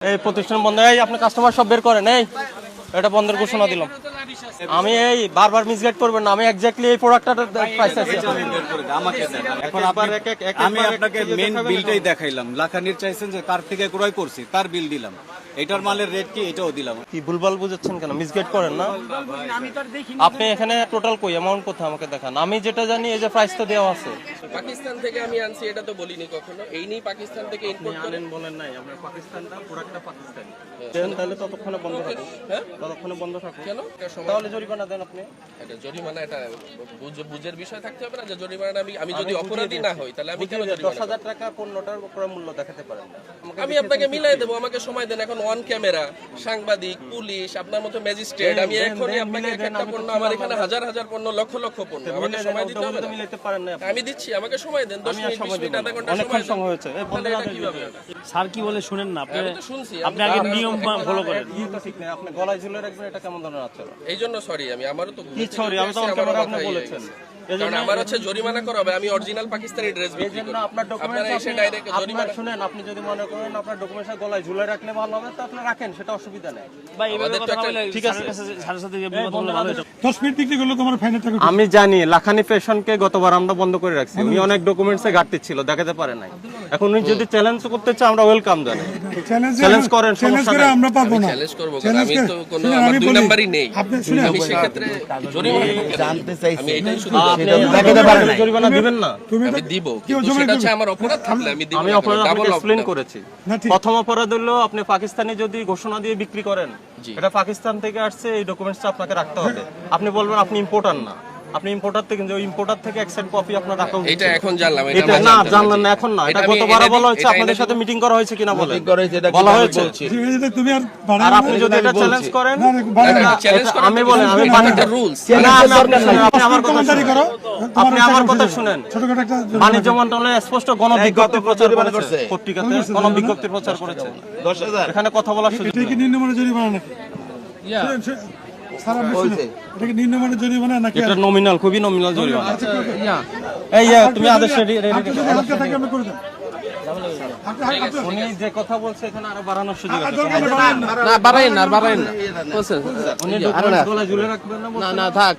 এই প্রতিষ্ঠান বন্ধ। এই আপনি কাস্টমার সব বের করেন, এই এটা বন্ধের ঘোষণা দিলাম। আমি এই বারবার মিসগাইড করবেন না, আমি এক্স্যাক্টলি এই প্রোডাক্টটার প্রাইস আছে আমাকে দেন। এখন আমি আপনাকে মেইন বিলটাই দেখাইলাম। লাখানির চাইছেন যে কার থেকে ক্রয় করছি তার বিল দিলাম, এটার মালের রেট কি এটাও দিলাম। কি ভুলভাল বুঝাচ্ছেন কেন? মিসগাইড করেন না আপনি। এখানে টোটাল কই অ্যামাউন্ট কোথায় আমাকে দেখান। আমি যেটা জানি এই যে প্রাইসটা দেওয়া আছে। পাকিস্তান থেকে আমি আনছি এটা তো বলিনি কখনো। এই নিয়ে পাকিস্তান থেকে ইম্পোর্ট করেন বলেন নাই আপনার পাকিস্তানটা প্রোডাক্টটা পাকিস্তানি দেন, তাহলে ততক্ষণে বন্ধ থাকুক। হ্যাঁ ততক্ষণে বন্ধ থাকুক। কেন তাহলে জরিমানা দেন আপনি। এটা জরিমানা, এটা বুঝের বিষয় থাকতে হবে না যে জরিমানা আমি যদি অপরাধী না হই তাহলে আমি কেন জরিমানা 10,000 টাকা পণ্যটার ক্রয় মূল্য দেখাতে পারেন না। আমি আপনাকে মিলাই দেবো, আমাকে সময় দেন। এখন অন ক্যামেরা সাংবাদিক, পুলিশ, আপনার মতো ম্যাজিস্ট্রেট, আমি এখনই আপনাকে একটা পণ্য, আমার এখানে হাজার হাজার পণ্য, লক্ষ লক্ষ পণ্য, আমাকে সময় দিতে হবে না? মিলাইতে পারেন না। আমি দিচ্ছি, আমাকে সময় দেন। 10 মিনিট 20 মিনিট আধা ঘন্টা অনেকক্ষণ সময় সময় হয়েছে। এই বন্ধ দেন। না এটা কিভাবে? স্যার কি বলে শুনেন না আপনি? আমি তো শুনছি। আপনি আগে নিয়ম ফলো করেন। ই তো ঠিক নেই, আপনি গলায় ঝুলে রাখবেন, এটা কেমন ধরনের আচরণ? এই জন্য সরি, আমারও তো কি সরি? আমি তো ক্যামেরা আপনি বলেছেন। কারণ আমার হচ্ছে জরিমানা করা হবে। আমি অরিজিনাল পাকিস্তানি ড্রেস বিক্রি করি। আপনার আপনারা ডকুমেন্টস এসে ডাইরেক্ট জরিমানা শুনেন, আপনি যদি মনে করেন আপনার ডকুমেন্টস গলায় ঝুলে রাখলে ভালো হবে তো আপনি রাখেন, সেটা অসুবিধা নেই। ভাই এভাবে আমাদের তো কথা একটা- বলে ঠিক আছে। স্যারের সাথে এভাবে কথা বলে ভালো হতো। 10 মিনিট বিক্রি করলে তোমার ফাইনের টাকা আমি জানি লাখানি ফ্যাশনকে গতবার আমরা বন্ধ করে রাখছি, উনি অনেক ডকুমেন্টসে ঘাটতি ছিল, দেখাতে পারে নাই। এখন উনি যদি চ্যালেঞ্জ করতে চায় আমরা ওয়েলকাম জানাই। চ্যালেঞ্জ করেন, চ্যালেঞ্জ সমস্যা করে নাই। আমরা পাবো না। চ্যালেঞ্জ করব, কারণ চ্যালেঞ্জ আমি করে- তো কোনো শুনুন, আমার আমি 2 বলি, নাম্বারই নেই। আপনি শুনুন, আমি সেক্ষেত্রে জরিমানা জানতে চাইছি আমি এটাই শুধু আপনি দেখাতে পারেন নাই। জরিমানা দিবেন না। তুমি আমি তো- দিব, কেউ কিন্তু জমি সেটা হচ্ছে দেবে। আমার অপরাধ থাকলে আমি দিব। আমি অপরাধ আপনাকে এক্সপ্লেইন করেছি। না, ঠিক। প্রথম অপরাধ হলো আপনি পাকিস্তানে যদি ঘোষণা দিয়ে বিক্রি করেন, জি। এটা পাকিস্তান থেকে আসছে, এই ডকুমেন্টসটা আপনাকে রাখতে হবে। আপনি বলবেন আপনি ইম্পোর্টার না, আপনি ইম্পোর্টার থেকে, কিন্তু ইম্পোর্টার থেকে এক সেট কপি আপনার রাখা উচিত। এটা এখন জানলাম, এটা আমরা না জানতাম জানলেন জি। না, এখন না। এটা আমি গতবার এনে বলা দিই, হয়েছে, এটা আপনাদের এনে সাথে দিই। মিটিং করা হয়েছে কিনা বলেন। ঠিক করে এটা বলা হয়েছে। ঠিক আছে, তুমি আর আর বাড়ানো আপনি যদি এটা চ্যালেঞ্জ করেন, না, বাড়ানো না। চ্যালেঞ্জ করা আমি বলেন, আমি এটা বাণিজ্য একটা রুলস। না, আমি আপনার শুনেন, আপনি আমার কথা কমেন্টারি শুনেন। করো। আপনি আমার কথা শুনেন। ছোটখাটো একটা বাণিজ্য মন্ত্রণালয় স্পষ্ট গণবিজ্ঞপ্তি প্রচার জরিমানা করেছে, করছে। পত্রিকাতে গণবিজ্ঞপ্তি প্রচার করেছে। 10,000 এখানে কথা বলার সুযোগ এটা কি নেই। নিম্নমানের জরিমানা নাকি? শুনুন, স্যার, আপনি শুনুন। এটা কি নিম্নমানের জরিমানা নাকি? এটা নমিনাল, খুবই নমিনাল জরিমানা। এই তুমি আদেশ রেডি আপনি যদি হালকা থাকে আপনি করে দেন। উনি যে কথা বলছে এখানে আরো বাড়ানোর সুযোগ আছে। দরকার নেই, বাড়ান না। উনি ডকুমেন্টস গলায় ঝুলে রাখবেন না বলছেন? না থাক